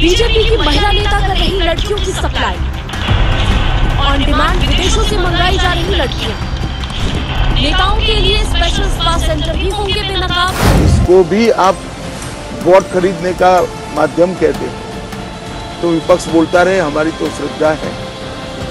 BJP की महिला नेता कर रही लड़कियों की सप्लाई। ऑन डिमांड विदेशों से मंगाई जा रही लड़कियां। नेताओं के लिए स्पेशल स्पा सेंटर भी होंगे बेनकाब। इसको भी आप वोट खरीदने का माध्यम कहते हैं तो विपक्ष बोलता रहे, हमारी तो श्रद्धा है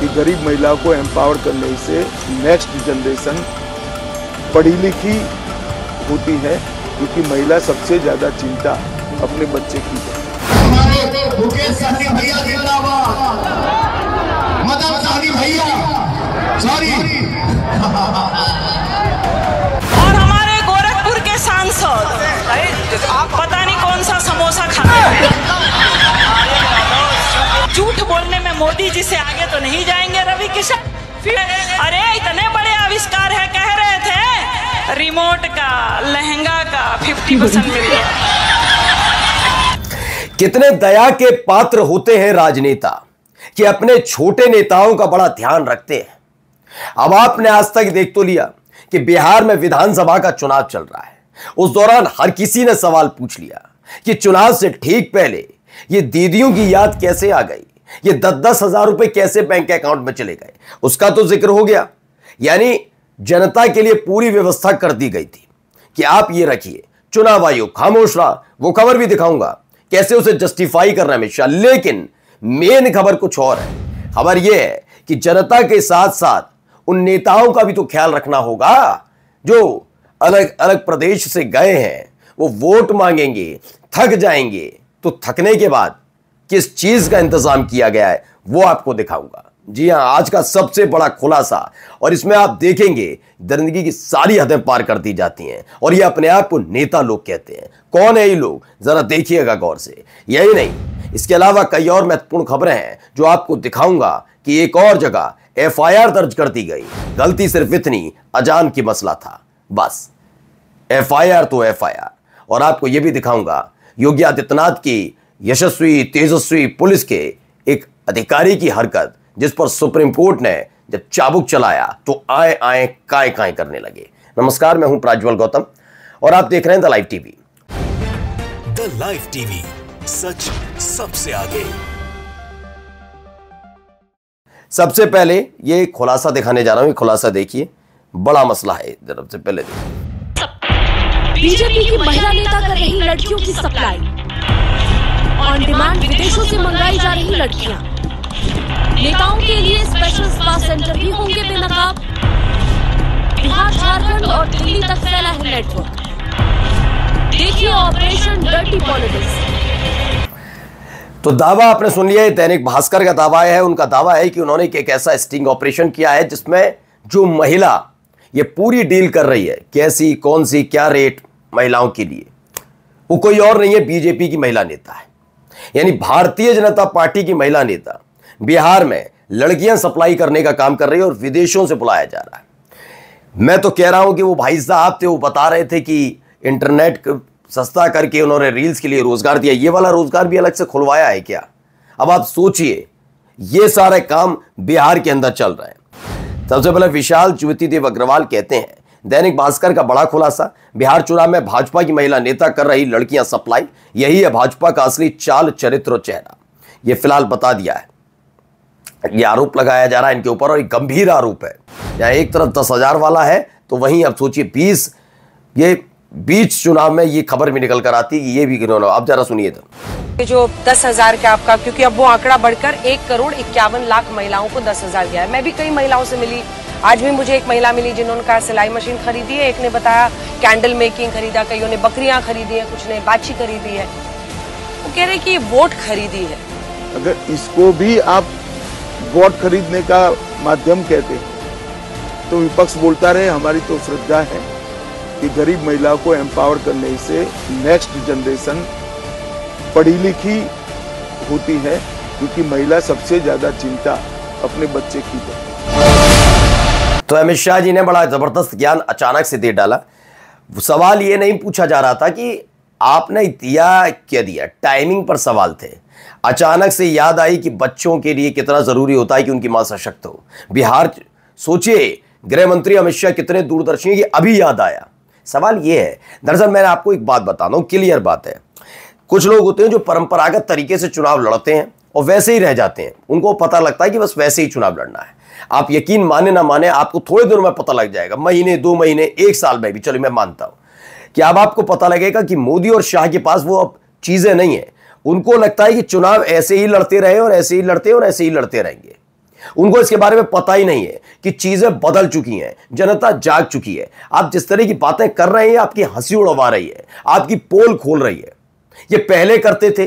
कि गरीब महिलाओं को एम्पावर करने से नेक्स्ट जनरेशन पढ़ी लिखी होती है, क्योंकि महिला सबसे ज्यादा चिंता अपने बच्चे की है। हमारे मुकेश सहनी भैया जिंदाबाद, मदन सहनी भैया सॉरी और हमारे गोरखपुर के सांसद आप पता नहीं कौन सा समोसा खाते हैं। झूठ बोलने में मोदी जी से आगे तो नहीं जाएंगे रवि किशन। अरे इतने बड़े आविष्कार है, कह रहे थे रिमोट का, लहंगा का 50% मिल गया। कितने दया के पात्र होते हैं राजनेता कि अपने छोटे नेताओं का बड़ा ध्यान रखते हैं। अब आपने आज तक देख तो लिया कि बिहार में विधानसभा का चुनाव चल रहा है। उस दौरान हर किसी ने सवाल पूछ लिया कि चुनाव से ठीक पहले ये दीदियों की याद कैसे आ गई, ये 10-10 हजार रुपए कैसे बैंक अकाउंट में चले गए, उसका तो जिक्र हो गया। यानी जनता के लिए पूरी व्यवस्था कर दी गई थी कि आप ये रखिए, चुनाव आयोग खामोश रहा। वो खबर भी दिखाऊंगा कैसे उसे जस्टिफाई करना है हमेशा। लेकिन मेन खबर कुछ और है। खबर यह है कि जनता के साथ साथ उन नेताओं का भी तो ख्याल रखना होगा जो अलग अलग प्रदेश से गए हैं। वो वोट मांगेंगे, थक जाएंगे, तो थकने के बाद किस चीज का इंतजाम किया गया है वो आपको दिखाऊंगा। जी हां, आज का सबसे बड़ा खुलासा, और इसमें आप देखेंगे जिंदगी की सारी हदें पार कर दी जाती हैं और ये अपने आप को नेता लोग कहते हैं। कौन है ये लोग, जरा देखिएगा गौर से। यही नहीं, इसके अलावा कई और महत्वपूर्ण खबरें हैं जो आपको दिखाऊंगा कि एक और जगह एफआईआर दर्ज कर दी गई। गलती सिर्फ इतनी, अजान की मसला था, बस एफआईआर तो एफआईआर। और आपको यह भी दिखाऊंगा योगी आदित्यनाथ की यशस्वी तेजस्वी पुलिस के एक अधिकारी की हरकत, जिस पर सुप्रीम कोर्ट ने जब चाबुक चलाया तो आए आए काय काय करने लगे। नमस्कार, मैं हूं प्राज्वल गौतम और आप देख रहे हैं the live TV. The live TV, सच सबसे आगे। सबसे पहले ये खुलासा दिखाने जा रहा हूं। ये खुलासा देखिए, बड़ा मसला है। जरा से पहले बीजेपी की महिला नेता कर रही लड़कियों की सप्लाई। ऑन डिमांड विदेशों से मंगाई जा रही लड़कियां। नेताओं के लिए स्पेशल स्पा सेंटर भी होंगे बेनकाब। बिहार, झारखंड और दिल्ली तक फैला है नेटवर्क। देखिए ऑपरेशन डर्टी पॉलिटिक्स। तो दावा आपने सुन लिया है, दैनिक भास्कर का दावा है। उनका दावा है कि उन्होंने एक ऐसा स्टिंग ऑपरेशन किया है जिसमें जो महिला ये पूरी डील कर रही है, कैसी, कौन सी, क्या रेट महिलाओं के लिए, वो कोई और नहीं है, बीजेपी की महिला नेता है। यानी भारतीय जनता पार्टी की महिला नेता बिहार में लड़कियां सप्लाई करने का काम कर रही है और विदेशों से बुलाया जा रहा है। मैं तो कह रहा हूं कि वो भाई साहब थे, वो बता रहे थे कि इंटरनेट सस्ता करके उन्होंने रील्स के लिए रोजगार दिया। ये वाला रोजगार भी अलग से खुलवाया है क्या? अब आप सोचिए, ये सारे काम बिहार के अंदर चल रहे हैं। सबसे पहले विशाल ज्योतिदेव अग्रवाल कहते हैं, दैनिक भास्कर का बड़ा खुलासा, बिहार चुनाव में भाजपा की महिला नेता कर रही लड़कियां सप्लाई, यही है भाजपा का असली चाल, चरित्र और चेहरा। यह फिलहाल बता दिया है। ये आरोप लगाया जा रहा है इनके ऊपर और एक गंभीर आरोप है। जहां एक तरफ 10,000 वाला है तो वहीं अब सोचिए 20, ये बीच चुनाव में ये खबर भी निकल कर आती है। ये भी गिनोना, आप जरा सुनिए तो। जो 10,000 का आपका, क्योंकि अब वो आंकड़ा बढ़कर 1,51,00,000 महिलाओं को 10,000 गया है। मैं भी कई महिलाओं से मिली, आज भी मुझे एक महिला मिली जिन्होंने कहा सिलाई मशीन खरीदी है, एक ने बताया कैंडल मेकिंग खरीदा, कईयों ने बकरियां खरीदी है, कुछ ने बाछी खरीदी है। वो कह रहे कि ये वोट खरीदी है। अगर इसको भी आप वोट खरीदने का माध्यम कहते हैं तो विपक्ष बोलता रहे, हमारी तो श्रद्धा है कि गरीब महिलाओं को एम्पावर करने से नेक्स्ट जनरेशन पढ़ी लिखी होती है, क्योंकि महिला सबसे ज्यादा चिंता अपने बच्चे की है। तो अमित शाह जी ने बड़ा जबरदस्त ज्ञान अचानक से दे डाला। सवाल ये नहीं पूछा जा रहा था कि आपने दिया क्या दिया, टाइमिंग पर सवाल थे। अचानक से याद आई कि बच्चों के लिए कितना जरूरी होता है कि उनकी मां सशक्त हो। बिहार, सोचिए गृह मंत्री अमित शाह कितने दूरदर्शी हैं कि अभी याद आया। सवाल यह है, दरअसल मैं आपको एक बात बताता हूं, क्लियर बात है। कुछ लोग होते हैं जो परंपरागत तरीके से चुनाव लड़ते हैं और वैसे ही रह जाते हैं, उनको पता लगता है कि बस वैसे ही चुनाव लड़ना है। आप यकीन माने ना माने, आपको थोड़े दिनों में पता लग जाएगा, महीने 2 महीने 1 साल में भी, चलो मैं मानता हूं कि अब आपको पता लगेगा कि मोदी और शाह के पास वो अब चीजें नहीं है। उनको लगता है कि चुनाव ऐसे ही लड़ते रहे और ऐसे ही लड़ते और ऐसे ही लड़ते रहेंगे। उनको इसके बारे में पता ही नहीं है कि चीजें बदल चुकी हैं, जनता जाग चुकी है। आप जिस तरह की बातें कर रहे हैं, आपकी हंसी उड़वा रही है, आपकी पोल खोल रही है। ये पहले करते थे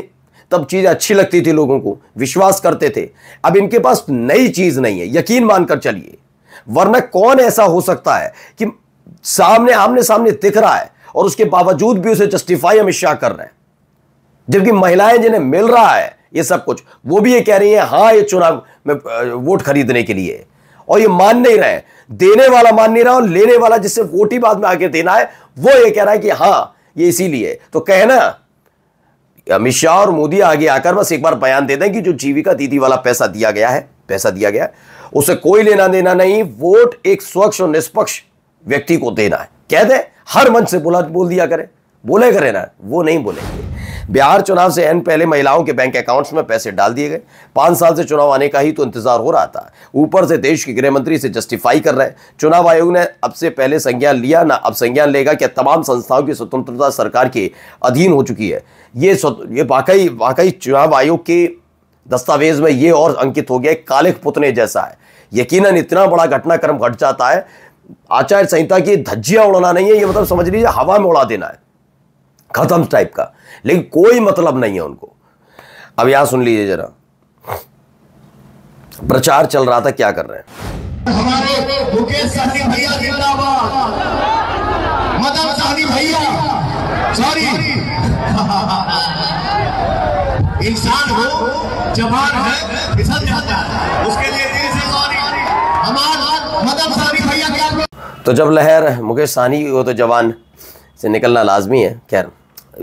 तब चीजें अच्छी लगती थी, लोगों को विश्वास करते थे। अब इनके पास नई चीज नहीं है, यकीन मानकर चलिए। वरना कौन ऐसा हो सकता है कि सामने आमने सामने दिख रहा है और उसके बावजूद भी उसे जस्टिफाई अमित शाह कर रहे हैं, जबकि महिलाएं जिन्हें मिल रहा है ये सब कुछ, वो भी ये कह रही हैं हाँ ये चुनाव में वोट खरीदने के लिए, और ये मान नहीं रहे। देने वाला मान नहीं रहा और लेने वाला जिससे वोट ही बाद में आके देना है वो ये कह रहा है कि हाँ ये इसीलिए। तो कहना अमित शाह और मोदी आगे आकर बस एक बार बयान दे दें कि जो जीविका दीदी वाला पैसा दिया गया है उससे कोई लेना देना नहीं, वोट एक स्वच्छ और निष्पक्ष व्यक्ति को देना है, कह दे, हर मंच से बोल दिया करे, बोले करे ना, वो नहीं बोलेंगे। बिहार चुनाव से एन पहले महिलाओं के बैंक अकाउंट्स में पैसे डाल दिए गए। 5 साल से चुनाव आने का ही तो इंतजार हो रहा था, ऊपर से देश के गृह मंत्री से जस्टिफाई कर रहे हैं। चुनाव आयोग ने अब से पहले संज्ञान लिया ना अब संज्ञान लेगा कि तमाम संस्थाओं की स्वतंत्रता सरकार के अधीन हो चुकी है। ये वाकई चुनाव आयोग के दस्तावेज में ये और अंकित हो गया, काले पुतले जैसा है। यकीनन इतना बड़ा घटनाक्रम घट जाता है, आचार संहिता की धज्जियां उड़ाना नहीं है, ये मतलब समझ लीजिए हवा में उड़ा देना है, खत्म टाइप का, लेकिन कोई मतलब नहीं है उनको। अब यहां सुन लीजिए जरा, प्रचार चल रहा था, क्या कर रहे हैं। हमारे मुकेश सहनी भैया जिंदाबाद, मदन सहनी भैया, सॉरी इंसान हो, जवान है, फिसल जाता है, उसके लिए दिल से सॉरी। हमारे मदन सहनी भैया क्या, तो जब लहर मुकेश सहनी हो तो जवान से निकलना लाजमी है। खैर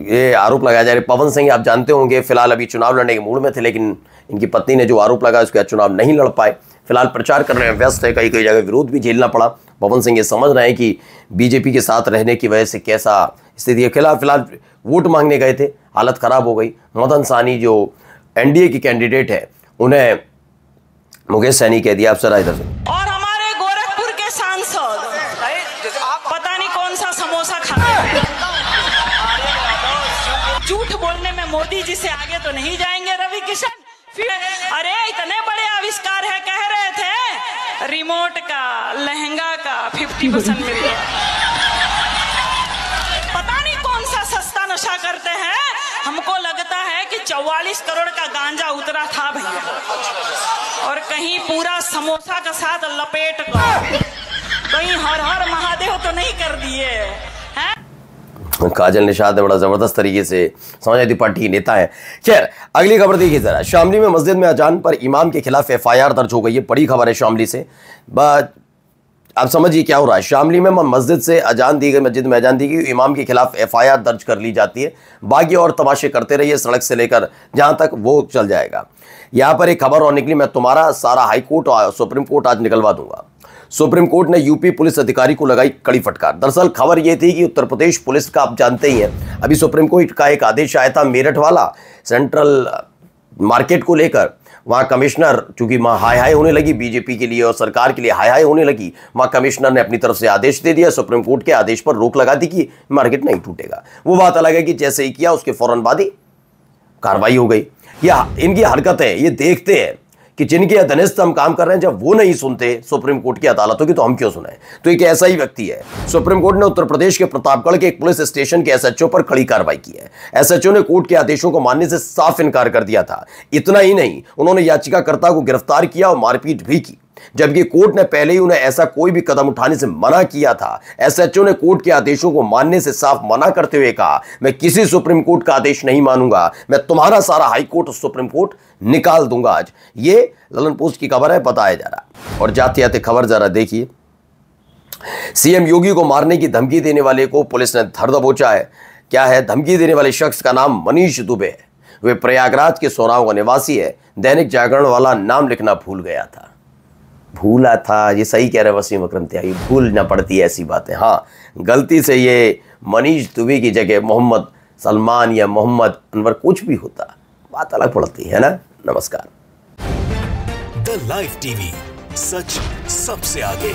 ये आरोप लगाया जा रहा है, पवन सिंह आप जानते होंगे फिलहाल अभी चुनाव लड़ने के मूड में थे, लेकिन इनकी पत्नी ने जो आरोप लगाया उसके बाद चुनाव नहीं लड़ पाए। फिलहाल प्रचार करने में व्यस्त है, कई जगह विरोध भी झेलना पड़ा। पवन सिंह ये समझ रहे हैं कि बीजेपी के साथ रहने की वजह से कैसा स्थिति है। फिलहाल वोट मांगने गए थे, हालत खराब हो गई। मदन सहनी जो एनडीए की कैंडिडेट है, उन्हें मुकेश सहनी कह दिया। आप सर इधर से। और हमारे गोरखपुर के सांसद पता नहीं कौन सा समोसा खाते हैं। झूठ बोलने में मोदी जी से आगे तो नहीं जाएंगे रवि किशन। फिर अरे इतने बड़े आविष्कार है, कह रहे थे रिमोट का, लहंगा का 50% मिल गया। पता नहीं कौन सा सस्ता नशा करते हैं। हमको लगता है कि 44 करोड़ का गांजा उतरा था भैया, और कहीं पूरा समोसा के साथ लपेट कर कहीं हर हर महादेव तो नहीं कर दिए हैं। काजल निषाद ने बड़ा जबरदस्त तरीके से, समाजवादी पार्टी के नेता है। खैर अगली खबर देखिए जरा, शामली में मस्जिद में अजान पर इमाम के खिलाफ एफआईआर दर्ज हो गई है। बड़ी खबर है शामली से। आप समझिए क्या हो रहा है। शामली में मस्जिद से अजान दी गई, मस्जिद में अजान दी गई, इमाम के खिलाफ एफआईआर दर्ज कर ली जाती है। बाकी और तमाशे करते रहिए, सड़क से लेकर जहां तक वो चल जाएगा। यहां पर एक खबर और निकली, मैं तुम्हारा सारा हाईकोर्ट और सुप्रीम कोर्ट आज निकलवा दूंगा। सुप्रीम कोर्ट ने यूपी पुलिस अधिकारी को लगाई कड़ी फटकार। दरअसल खबर यह थी कि उत्तर प्रदेश पुलिस का आप जानते ही हैं, अभी सुप्रीम कोर्ट का एक आदेश आया था मेरठ वाला, सेंट्रल मार्केट को लेकर। वहां कमिश्नर, चूंकि वहां हाई हाई होने लगी बीजेपी के लिए और सरकार के लिए हाई हाई होने लगी, वहां कमिश्नर ने अपनी तरफ से आदेश दे दिया, सुप्रीम कोर्ट के आदेश पर रोक लगा दी कि मार्केट नहीं टूटेगा। वो बात अलग है कि जैसे ही किया उसके फौरन बाद ही कार्रवाई हो गई। या इनकी हरकतें ये देखते हैं कि जिनके अधीनस्थ हम काम कर रहे हैं, जब वो नहीं सुनते सुप्रीम कोर्ट की अदालतों की, तो हम क्यों सुने। तो एक ऐसा ही व्यक्ति है। सुप्रीम कोर्ट ने उत्तर प्रदेश के प्रतापगढ़ के एक पुलिस स्टेशन के एसएचओ पर कड़ी कार्रवाई की है। एसएचओ ने कोर्ट के आदेशों को मानने से साफ इनकार कर दिया था। इतना ही नहीं, उन्होंने याचिकाकर्ता को गिरफ्तार किया और मारपीट भी की, जबकि कोर्ट ने पहले ही उन्हें ऐसा कोई भी कदम उठाने से मना किया था। एसएचओ ने कोर्ट के आदेशों को मानने से साफ मना करते हुए कहा, मैं किसी सुप्रीम कोर्ट का आदेश नहीं मानूंगा, मैं तुम्हारा सारा हाई कोर्ट और सुप्रीम कोर्ट निकाल दूंगा आज। ये ललन पोस्ट की खबर है, बताया जा रहा। और जाते जाते खबर जरा देखिए, सीएम योगी को मारने की धमकी देने वाले को पुलिस ने धर दबोचा है। क्या है, धमकी देने वाले शख्स का नाम मनीष दुबे है। वे प्रयागराज के सोनाव का निवासी है। दैनिक जागरण वाला नाम लिखना भूल गया था, भूला था। ये सही कह रहे वसीम अकरम त्यागी, भूल ना पड़ती है ऐसी बातें। हाँ, गलती से ये मनीष दुबे की जगह मोहम्मद सलमान या मोहम्मद अनवर कुछ भी होता, बात अलग पड़ती है ना। नमस्कार। द लाइव टीवी, सच सबसे आगे।